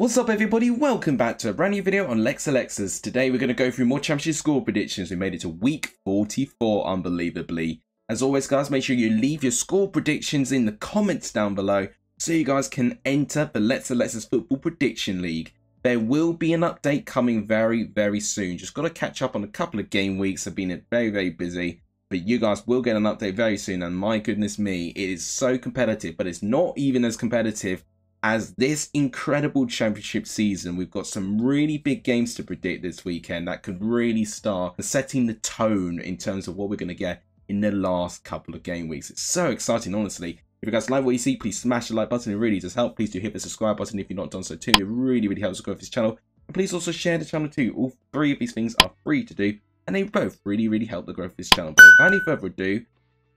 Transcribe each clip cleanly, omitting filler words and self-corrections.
What's up everybody, welcome back to a brand new video on Lex Alexas. Today we're going to go through more championship score predictions. We made it to week 44 unbelievably. As always guys, make sure you leave your score predictions in the comments down below so you guys can enter the Lex Alexas Football Prediction League. There will be an update coming very soon. Just got to catch up on a couple of game weeks. I've been very busy. But you guys will get an update very soon, and my goodness me, it is so competitive, but it's not even as competitive as this incredible championship season. We've got some really big games to predict this weekend that could really start setting the tone in terms of what we're going to get in the last couple of game weeks. It's so exciting, honestly. If you guys like what you see, please smash the like button. It really does help. Please do hit the subscribe button if you've not done so too. It really helps grow this channel. And please also share the channel too. All three of these things are free to do, and they both really help the growth of this channel. But without any further ado,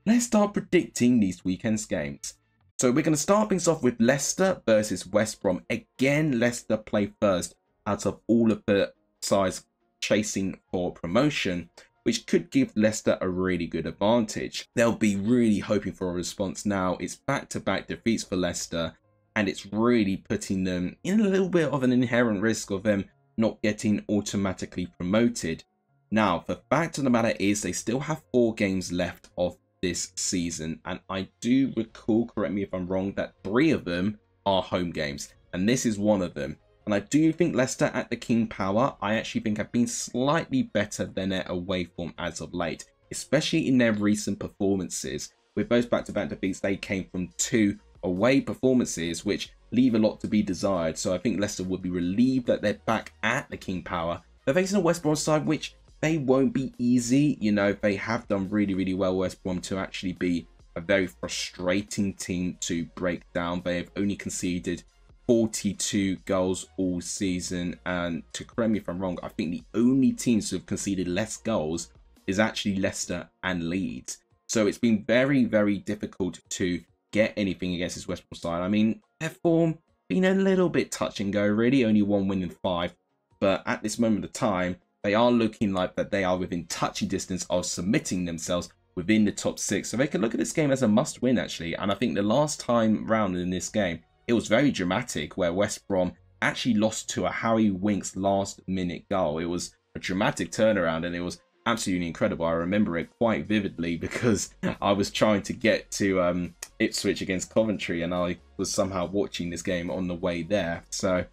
let's start predicting these weekend's games. So we're going to start things off with Leicester versus West Brom. Again, Leicester play first out of all of the sides chasing for promotion, which could give Leicester a really good advantage. They'll be really hoping for a response now. It's back-to-back defeats for Leicester, and it's really putting them in a little bit of an inherent risk of them not getting automatically promoted. Now, the fact of the matter is they still have 4 games left of this season, and I do recall, correct me if I'm wrong, that 3 of them are home games, and this is one of them. And I do think Leicester at the King Power, I actually think have been slightly better than their away form as of late, especially in their recent performances. With both back-to-back defeats, they came from 2 away performances, which leave a lot to be desired. So I think Leicester would be relieved that they're back at the King Power. They're facing a West Brom side, which they won't be easy. You know, they have done really well, West Brom, to actually be a very frustrating team to break down. They have only conceded 42 goals all season, and to correct me if I'm wrong, I think the only teams who have conceded less goals is actually Leicester and Leeds. So it's been very difficult to get anything against this West Brom side. I mean, their form been a little bit touch and go, really, only 1 win in 5, but at this moment of time, they are looking like that they are within touchy distance of submitting themselves within the top 6. So they can look at this game as a must win, actually. And I think the last time round in this game, it was very dramatic, where West Brom actually lost to a Harry Winks last minute goal. It was a dramatic turnaround, and it was absolutely incredible. I remember it quite vividly because I was trying to get to Ipswich against Coventry, and I was somehow watching this game on the way there. So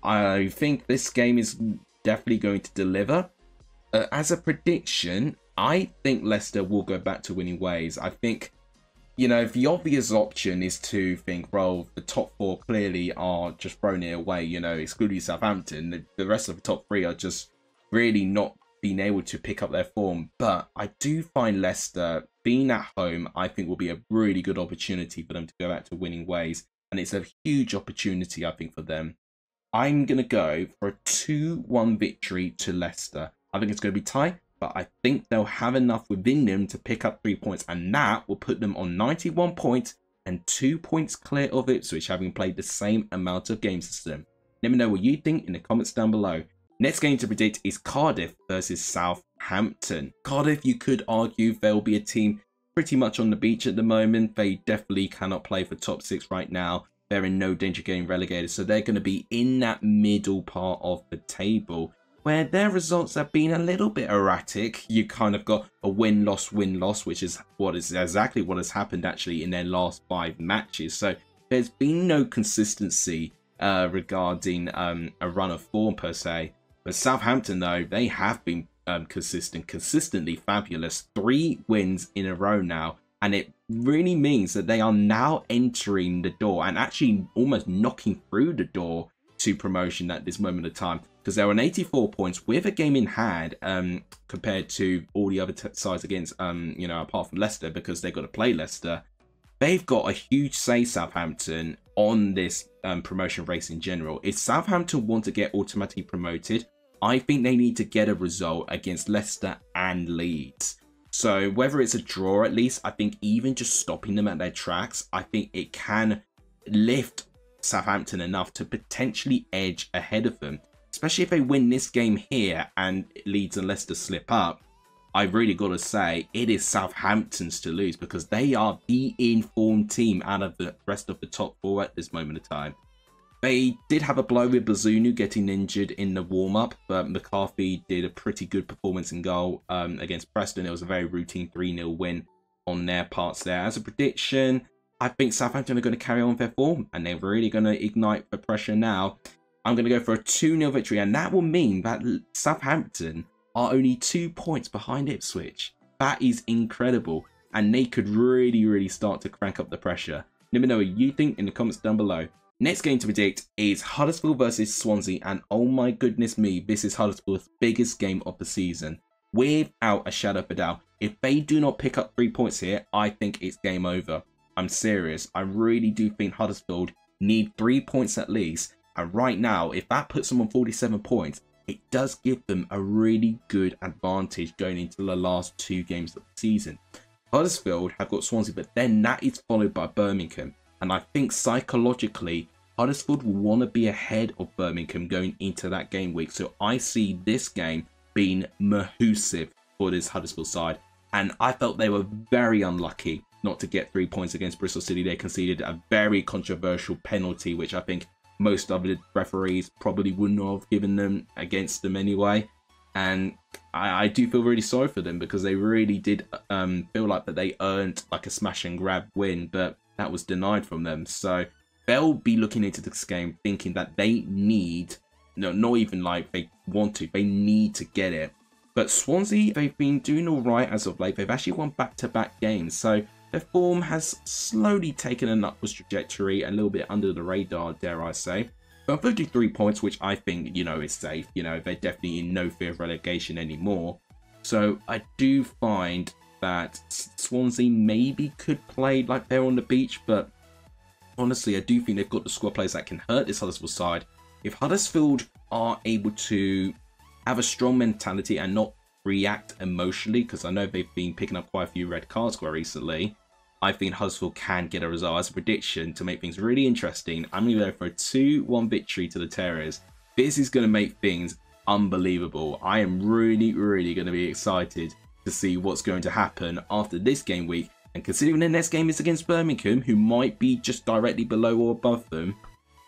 I think this game is definitely going to deliver. As a prediction, I think Leicester will go back to winning ways. I think, you know, the obvious option is to think, well, the top 4 clearly are just throwing it away, you know, excluding Southampton. The rest of the top 3 are just really not being able to pick up their form. But I do find Leicester being at home, I think, will be a really good opportunity for them to go back to winning ways. And it's a huge opportunity, I think, for them. I'm going to go for a 2-1 victory to Leicester. I think it's going to be tight, but I think they'll have enough within them to pick up 3 points, and that will put them on 91 points and 2 points clear of Ipswich, having played the same amount of games as them. Let me know what you think in the comments down below. Next game to predict is Cardiff versus Southampton. Cardiff, you could argue they'll be a team pretty much on the beach at the moment. They definitely cannot play for top 6 right now. They're in no danger of getting relegated, so they're going to be in that middle part of the table, where their results have been a little bit erratic. You kind of got a win-loss, which is exactly what has happened actually in their last 5 matches. So there's been no consistency regarding a run of form per se. But Southampton, though, they have been consistently fabulous. 3 wins in a row now. And it really means that they are now entering the door and actually almost knocking through the door to promotion at this moment of time, because they're on 84 points with a game in hand compared to all the other sides against, you know, apart from Leicester, because they've got to play Leicester. They've got a huge say, Southampton, on this promotion race in general. If Southampton want to get automatically promoted, I think they need to get a result against Leicester and Leeds. So whether it's a draw, at least, I think even just stopping them at their tracks, I think it can lift Southampton enough to potentially edge ahead of them. Especially if they win this game here and Leeds and Leicester slip up. I've really got to say, it is Southampton's to lose, because they are the informed team out of the rest of the top 4 at this moment of time. They did have a blow with Bazunu getting injured in the warm-up, but McCarthy did a pretty good performance in goal against Preston. It was a very routine 3-0 win on their parts there. As a prediction, I think Southampton are going to carry on their form, and they're really going to ignite the pressure now. I'm going to go for a 2-0 victory, and that will mean that Southampton are only 2 points behind Ipswich. That is incredible, and they could really start to crank up the pressure. Let me know what you think in the comments down below. Next game to predict is Huddersfield versus Swansea, and oh my goodness me, this is Huddersfield's biggest game of the season. Without a shadow of a doubt, if they do not pick up 3 points here, I think it's game over. I'm serious. I really do think Huddersfield need 3 points at least, and right now, if that puts them on 47 points, it does give them a really good advantage going into the last 2 games of the season. Huddersfield have got Swansea, but then that is followed by Birmingham. And I think psychologically, Huddersfield will want to be ahead of Birmingham going into that game week. So I see this game being massive for this Huddersfield side. And I felt they were very unlucky not to get 3 points against Bristol City. They conceded a very controversial penalty, which I think most other referees probably wouldn't have given them against them anyway. And I do feel really sorry for them because they really did feel like that they earned like a smash and grab win, but that was denied from them. So they'll be looking into this game thinking that they need, no, not even like they want to, they need to get it. But Swansea, they've been doing all right as of late. They've actually won back-to-back games. So their form has slowly taken an upwards trajectory, a little bit under the radar, dare I say. But 53 points, which I think, you know, is safe. You know, they're definitely in no fear of relegation anymore. So I do find that Swansea maybe could play like they're on the beach, but honestly, I do think they've got the squad players that can hurt this Huddersfield side. If Huddersfield are able to have a strong mentality and not react emotionally, because I know they've been picking up quite a few red cards quite recently, I think Huddersfield can get a result. As a prediction, to make things really interesting, I'm going to go for a 2-1 victory to the Terriers. This is going to make things unbelievable. I am really going to be excited to see what's going to happen after this game week, and considering the next game is against Birmingham, who might be just directly below or above them,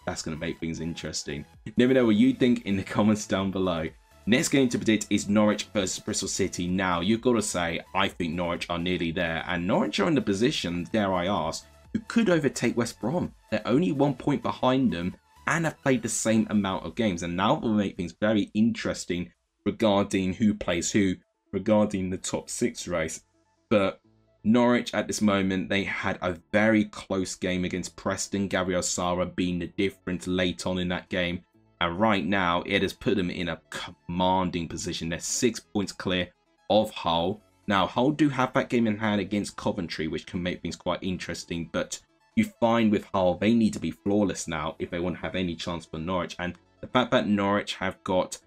that's going to make things interesting. Let me know what you think in the comments down below. Next game to predict is Norwich versus Bristol City. Now, you've got to say, I think Norwich are nearly there, and Norwich are in the position, dare I ask, who could overtake West Brom. They're only 1 point behind them and have played the same amount of games, and now will make things very interesting regarding who plays who, regarding the top 6 race. But Norwich at this moment, they had a very close game against Preston, Gabriel Sara being the difference late on in that game, and right now it has put them in a commanding position. They're 6 points clear of Hull. Now Hull do have that game in hand against Coventry, which can make things quite interesting, but you find with Hull they need to be flawless now if they want to have any chance for Norwich. And the fact that Norwich have got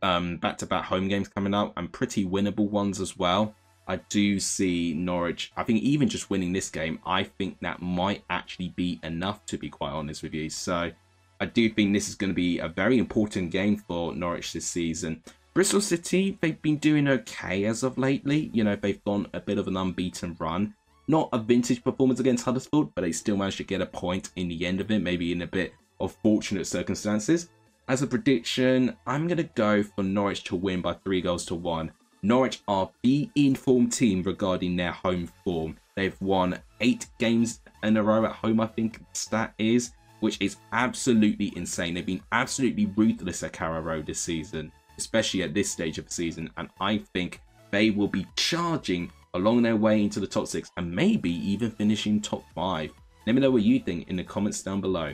back-to-back home games coming up and pretty winnable ones as well, I do see Norwich, I think even just winning this game, I think that might actually be enough, to be quite honest with you. So I do think this is going to be a very important game for Norwich this season. Bristol City, they've been doing okay as of lately. You know, they've gone a bit of an unbeaten run. Not a vintage performance against Huddersfield, but they still managed to get a point in the end of it, maybe in a bit of fortunate circumstances. As a prediction, I'm going to go for Norwich to win by 3-1. Norwich are the informed team regarding their home form. They've won 8 games in a row at home, I think the stat is, which is absolutely insane. They've been absolutely ruthless at Carrow Road this season, especially at this stage of the season, and I think they will be charging along their way into the top 6 and maybe even finishing top 5. Let me know what you think in the comments down below.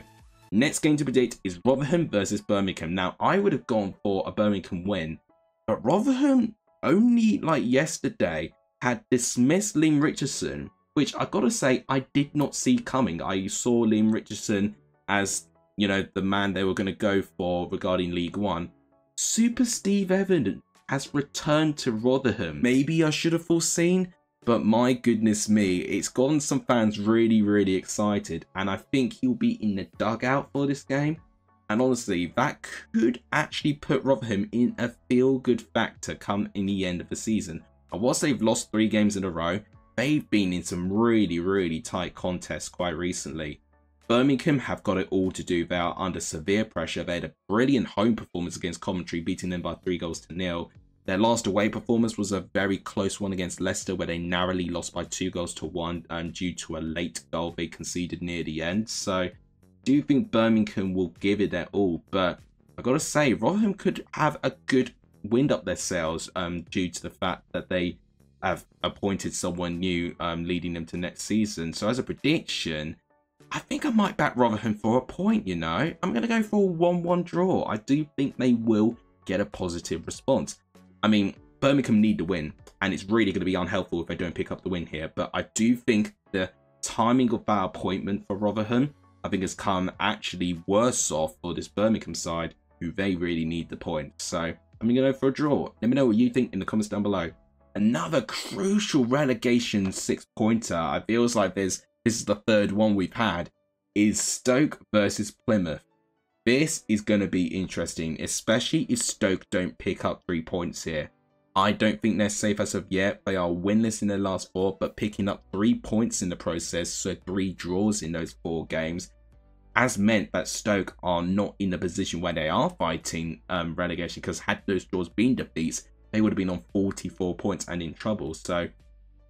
Next game to predict is Rotherham versus Birmingham. Now, I would have gone for a Birmingham win, but Rotherham only like yesterday had dismissed Liam Richardson, which I gotta say I did not see coming. I saw Liam Richardson as, you know, the man they were going to go for regarding League One. Super Steve Evans has returned to Rotherham. Maybe I should have foreseen, but my goodness me, it's gotten some fans really excited, and I think he'll be in the dugout for this game. And honestly, that could actually put Rotherham in a feel-good factor come in the end of the season. And whilst they've lost 3 games in a row, they've been in some really tight contests quite recently. Birmingham have got it all to do. They are under severe pressure. They had a brilliant home performance against Coventry, beating them by 3-0. Their last away performance was a very close one against Leicester, where they narrowly lost by 2-1 due to a late goal they conceded near the end. So I do think Birmingham will give it their all, but I've got to say, Rotherham could have a good wind up their sails due to the fact that they have appointed someone new leading them to next season. So as a prediction, I think I might back Rotherham for a point, you know. I'm going to go for a 1-1 draw. I do think they will get a positive response. I mean, Birmingham need the win, and it's really going to be unhelpful if they don't pick up the win here. But I do think the timing of that appointment for Rotherham, I think, has come actually worse off for this Birmingham side, who they really need the point. So I'm going to go for a draw. Let me know what you think in the comments down below. Another crucial relegation 6-pointer. I feels like this is the third one we've had, is Stoke versus Plymouth. This is going to be interesting, especially if Stoke don't pick up 3 points here. I don't think they're safe as of yet. They are winless in their last 4, but picking up 3 points in the process, so 3 draws in those 4 games, has meant that Stoke are not in the position where they are fighting relegation, because had those draws been defeats, they would have been on 44 points and in trouble. So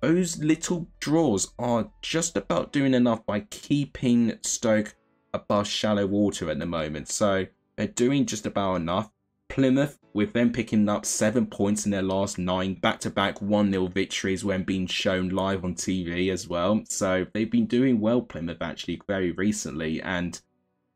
those little draws are just about doing enough by keeping Stoke above shallow water at the moment. So they're doing just about enough. Plymouth, with them picking up 7 points in their last 9 back-to-back 1-0 victories when being shown live on TV as well. So they've been doing well, Plymouth, actually, very recently. And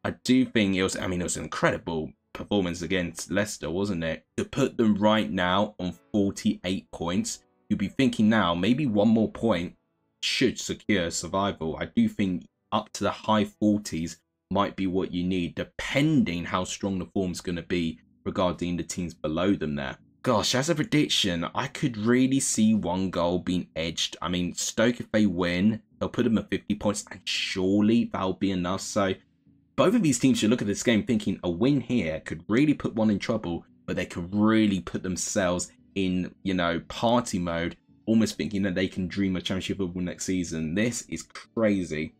I do think it was an incredible performance against Leicester, wasn't it? To put them right now on 48 points, you'll be thinking now maybe 1 more point should secure survival. I do think up to the high 40s might be what you need, depending how strong the form's going to be regarding the teams below them there. Gosh, as a prediction, I could really see 1 goal being edged. I mean, Stoke, if they win, they'll put them at 50 points, and surely that'll be enough. So both of these teams should look at this game thinking a win here could really put one in trouble, but they could really put themselves in, you know, party mode, almost thinking that they can dream of championship football next season. This is crazy.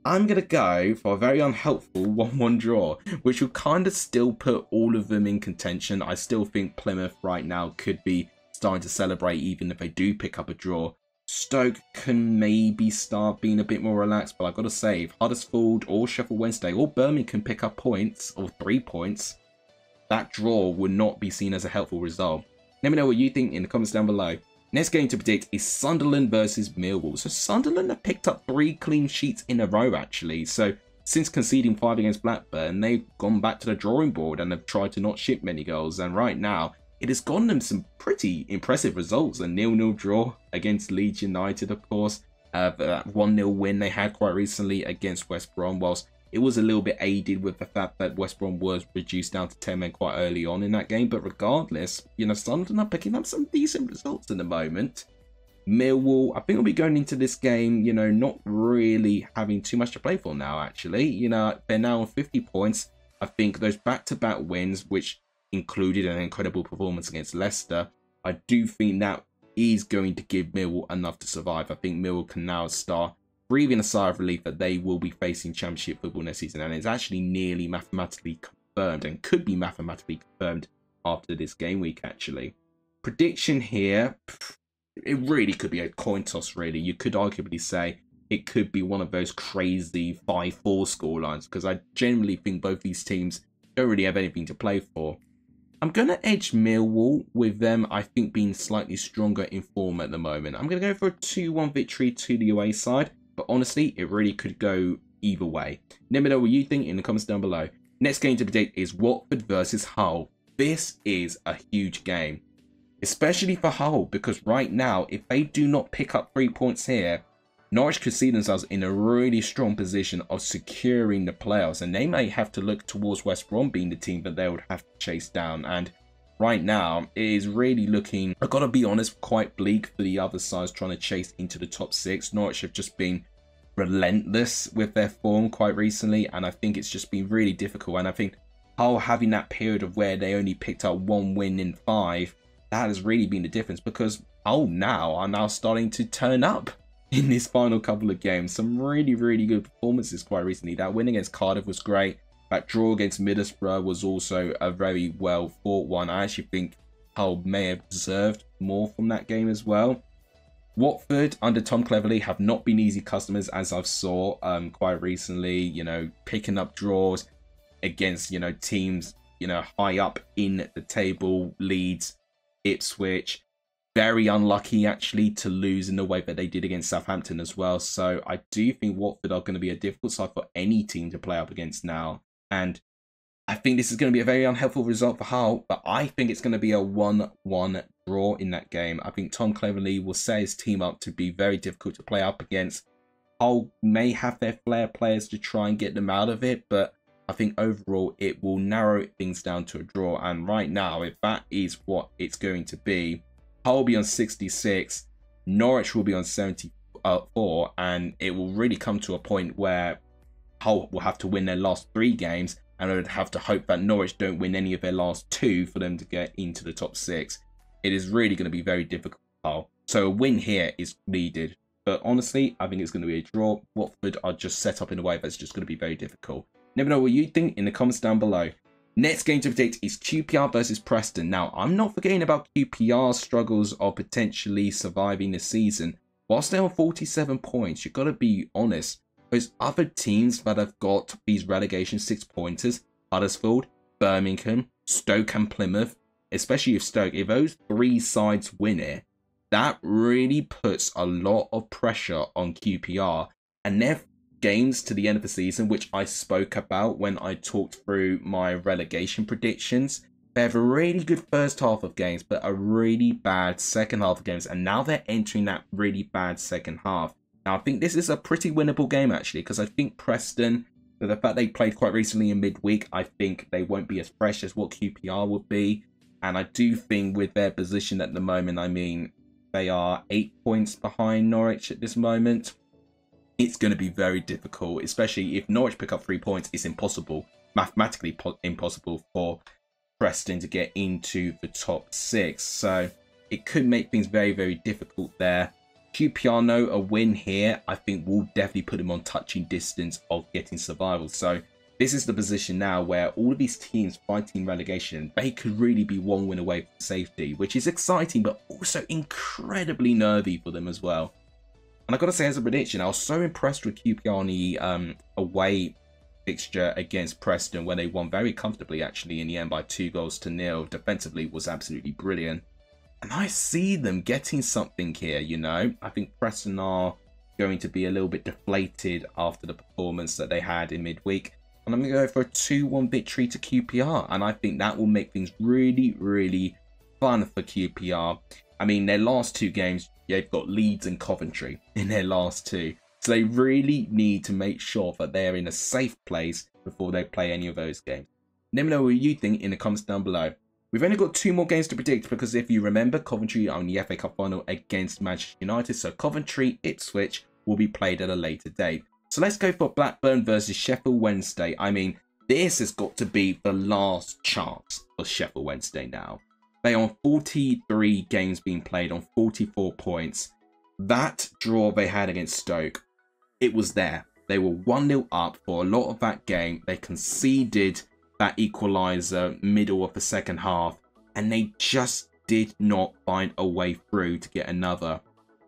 I'm going to go for a very unhelpful 1-1 draw, which will kind of still put all of them in contention. I still think Plymouth right now could be starting to celebrate even if they do pick up a draw. Stoke can maybe start being a bit more relaxed, but I've got to say, if Huddersfield or Sheffield Wednesday or Birmingham can pick up points, or 3 points, that draw would not be seen as a helpful result. Let me know what you think in the comments down below. Next game to predict is Sunderland versus Millwall. So Sunderland have picked up 3 clean sheets in a row, actually. So since conceding 5 against Blackburn, they've gone back to the drawing board and have tried to not ship many goals. And right now, it has gotten them some pretty impressive results. A 0-0 draw against Leeds United, of course. That 1-0 win they had quite recently against West Brom, whilst it was a little bit aided with the fact that West Brom was reduced down to 10 men quite early on in that game. But regardless, you know, Sunderland are picking up some decent results in the moment. Millwall, I think, will be going into this game, you know, not really having too much to play for now, actually. You know, they're now on 50 points. I think those back-to-back wins, which included an incredible performance against Leicester, I do think that is going to give Millwall enough to survive. I think Millwall can now start breathing a sigh of relief that they will be facing championship football next season, and it's actually nearly mathematically confirmed, and could be mathematically confirmed after this game week, actually. Prediction here, it really could be a coin toss, really. You could arguably say it could be one of those crazy 5-4 scorelines, because I generally think both these teams don't really have anything to play for. I'm going to edge Millwall, with them, I think, being slightly stronger in form at the moment. I'm going to go for a 2-1 victory to the away side. But honestly, it really could go either way. Let me know what you think in the comments down below. Next game to predict is Watford versus Hull. This is a huge game, especially for Hull, because right now, if they do not pick up 3 points here, Norwich could see themselves in a really strong position of securing the playoffs, and they may have to look towards West Brom being the team that they would have to chase down. And right now, it is really looking, I've got to be honest, quite bleak for the other sides trying to chase into the top 6. Norwich have just been relentless with their form quite recently, and I think it's just been really difficult. And I think Hull having that period of where they only picked up 1 win in 5, that has really been the difference, because Hull now are starting to turn up. in this final couple of games. Some really, really good performances quite recently. That win against Cardiff was great. That draw against Middlesbrough was also a very well fought one. I actually think Hull may have deserved more from that game as well. Watford under Tom Cleverley have not been easy customers, as I've saw quite recently, you know, picking up draws against, you know, teams, you know, high up in the table, Leeds, Ipswich. Very unlucky actually to lose in the way that they did against Southampton as well. So I do think Watford are going to be a difficult side for any team to play up against now. And I think this is going to be a very unhelpful result for Hull, but I think it's going to be a 1-1 draw in that game. I think Tom Cleverley will set his team up to be very difficult to play up against. Hull may have their flair players to try and get them out of it, but I think overall it will narrow things down to a draw. And right now, if that is what it's going to be, Hull will be on 66, Norwich will be on 74, and it will really come to a point where Hull will have to win their last 3 games, and I would have to hope that Norwich don't win any of their last 2 for them to get into the top 6. It is really going to be very difficult for Hull. So a win here is needed. But honestly, I think it's going to be a draw. Watford are just set up in a way that's just going to be very difficult. Never know what you think in the comments down below. Next game to predict is QPR versus Preston. Now, I'm not forgetting about QPR's struggles of potentially surviving the season. Whilst they're on 47 points, you've got to be honest. Those other teams that have got these relegation 6-pointers, Huddersfield, Birmingham, Stoke and Plymouth, especially if Stoke, if those 3 sides win it, that really puts a lot of pressure on QPR. And their games to the end of the season, which I spoke about when I talked through my relegation predictions, they have a really good first half of games, but a really bad second half of games. And now they're entering that really bad second half. Now, I think this is a pretty winnable game, actually, because I think Preston, with the fact they played quite recently in midweek, I think they won't be as fresh as what QPR would be. And I do think with their position at the moment, I mean, they are 8 points behind Norwich at this moment. It's going to be very difficult, especially if Norwich pick up 3 points. It's impossible, mathematically impossible for Preston to get into the top 6. So it could make things very, very difficult there. QPR, know a win here, I think will definitely put them on touching distance of getting survival. So this is the position now where all of these teams fighting relegation, they could really be 1 win away from safety, which is exciting, but also incredibly nervy for them as well. And I've got to say, as a prediction, I was so impressed with QPR on the away fixture against Preston, where they won very comfortably, actually, in the end by 2-0. Defensively was absolutely brilliant. And I see them getting something here, you know. I think Preston are going to be a little bit deflated after the performance that they had in midweek. And I'm going to go for a 2-1 victory to QPR. And I think that will make things really, really fun for QPR. I mean, their last 2 games, they've got Leeds and Coventry in their last 2. So they really need to make sure that they're in a safe place before they play any of those games. Let me know what you think in the comments down below. We've only got 2 more games to predict because if you remember, Coventry are in the FA Cup final against Manchester United. So Coventry, Ipswich will be played at a later date. So let's go for Blackburn versus Sheffield Wednesday. I mean, this has got to be the last chance for Sheffield Wednesday now. They are on 43 games being played on 44 points. That draw they had against Stoke, it was there. They were 1-0 up for a lot of that game. They conceded that equaliser middle of the second half, and they just did not find a way through to get another.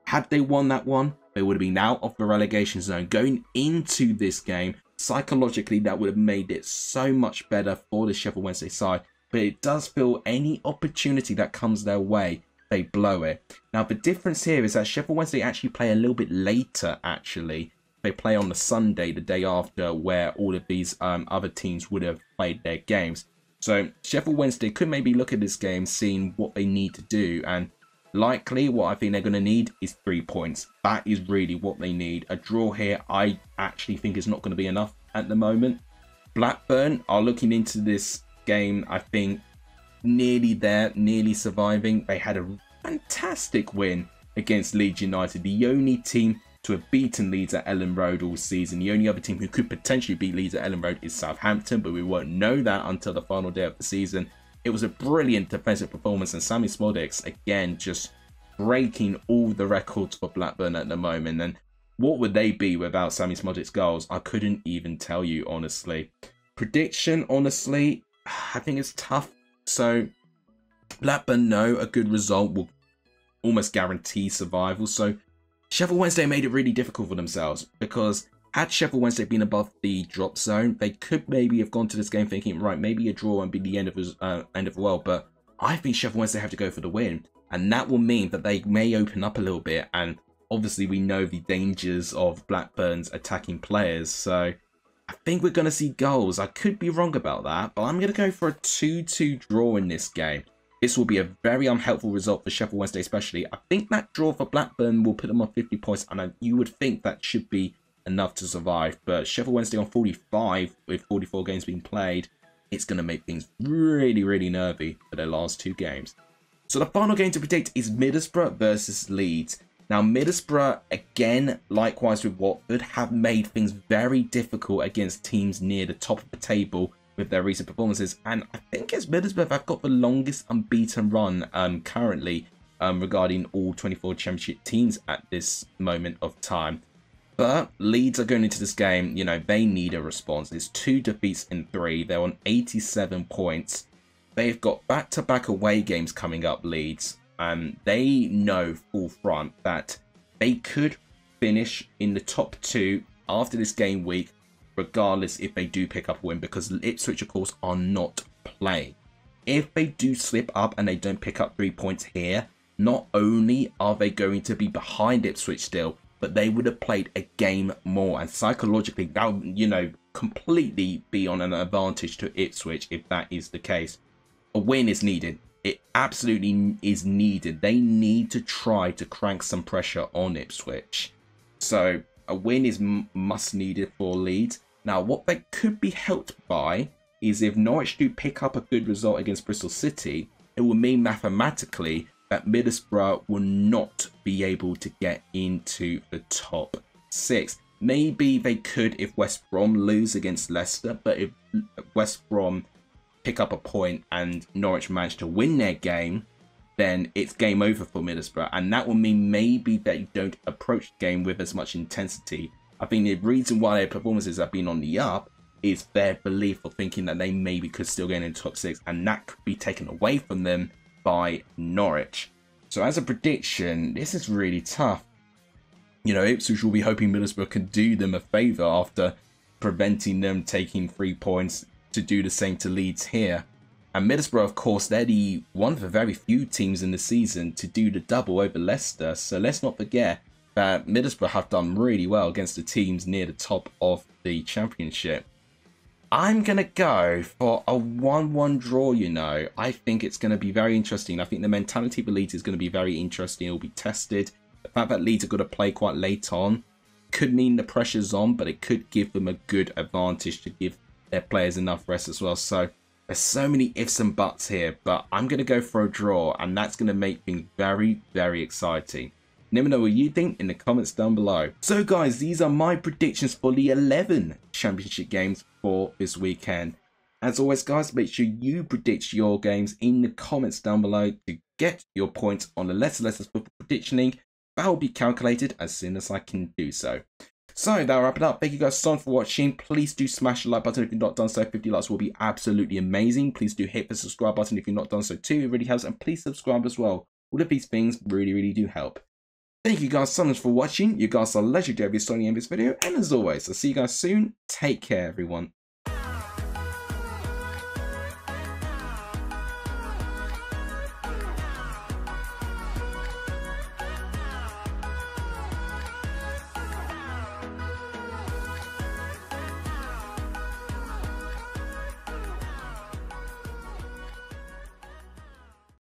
Had they won that one, they would have been out of the relegation zone. Going into this game, psychologically, that would have made it so much better for the Sheffield Wednesday side. But it does feel any opportunity that comes their way, they blow it. Now, the difference here is that Sheffield Wednesday actually play a little bit later, actually. They play on the Sunday, the day after, where all of these other teams would have played their games. So Sheffield Wednesday could maybe look at this game, seeing what they need to do. And likely what I think they're going to need is 3 points. That is really what they need. A draw here, I actually think is not going to be enough at the moment. Blackburn are looking into this game, I think, nearly there, nearly surviving. They had a fantastic win against Leeds United, the only team to have beaten Leeds at Ellen Road all season. The only other team who could potentially beat Leeds at Ellen Road is Southampton, but we won't know that until the final day of the season. It was a brilliant defensive performance, and Sammy Smodix, again, just breaking all the records for Blackburn at the moment. And what would they be without Sammy Smodic's goals? I couldn't even tell you, honestly. Prediction, honestly, I think it's tough. So Blackburn know a good result will almost guarantee survival. So Sheffield Wednesday made it really difficult for themselves, because had Sheffield Wednesday been above the drop zone, they could maybe have gone to this game thinking, right, maybe a draw won't be the end of the world. But I think Sheffield Wednesday have to go for the win, and that will mean that they may open up a little bit. And obviously, we know the dangers of Blackburn's attacking players, so I think we're going to see goals. I could be wrong about that, but I'm going to go for a 2-2 draw in this game. This will be a very unhelpful result for Sheffield Wednesday especially. I think that draw for Blackburn will put them on 50 points, and you would think that should be enough to survive. But Sheffield Wednesday on 45, with 44 games being played, it's going to make things really, really nervy for their last 2 games. So the final game to predict is Middlesbrough versus Leeds. Now, Middlesbrough, again, likewise with Watford, have made things very difficult against teams near the top of the table with their recent performances. And I think it's Middlesbrough have got the longest unbeaten run currently regarding all 24 championship teams at this moment of time. But Leeds are going into this game, you know, they need a response. It's 2 defeats in 3. They're on 87 points. They've got back-to-back away games coming up, Leeds. They know full front that they could finish in the top 2 after this game week, regardless if they do pick up a win, because Ipswich, of course, are not playing. If they do slip up and they don't pick up 3 points here, not only are they going to be behind Ipswich still, but they would have played a game more, and psychologically that would, you know, completely be on an advantage to Ipswich if that is the case. A win is needed. It absolutely is needed. They need to try to crank some pressure on Ipswich. So a win is must needed for Leeds. Now, what they could be helped by is if Norwich do pick up a good result against Bristol City, it will mean mathematically that Middlesbrough will not be able to get into the top 6. Maybe they could if West Brom lose against Leicester, but if West Brom pick up a point and Norwich manage to win their game, then it's game over for Middlesbrough, and that will mean maybe they don't approach the game with as much intensity. I think the reason why their performances have been on the up is their belief of thinking that they maybe could still get into top 6, and that could be taken away from them by Norwich. So as a prediction, this is really tough. You know, Ipswich will be hoping Middlesbrough can do them a favour after preventing them taking 3 points to do the same to Leeds here. And Middlesbrough, of course, they're one of the very few teams in the season to do the double over Leicester. So let's not forget that Middlesbrough have done really well against the teams near the top of the championship. I'm going to go for a 1-1 draw, you know. I think it's going to be very interesting. I think the mentality of Leeds is going to be very interesting. It will be tested. The fact that Leeds are going to play quite late on could mean the pressure's on, but it could give them a good advantage to give their players enough rest as well. So there's so many ifs and buts here, but I'm going to go for a draw, and that's going to make things very, very exciting. Let me know what you think in the comments down below. So guys, these are my predictions for the 11 championship games for this weekend. As always guys, make sure you predict your games in the comments down below to get your points on the Leicester football predictioning. That will be calculated as soon as I can do so. So that'll wrap it up. Thank you guys so much for watching. Please do smash the like button if you've not done so. 50 likes will be absolutely amazing. Please do hit the subscribe button if you've not done so too. It really helps. And please subscribe as well. All of these things really, really do help. Thank you guys so much for watching. You guys are legendary starting in this video. And as always, I'll see you guys soon. Take care, everyone.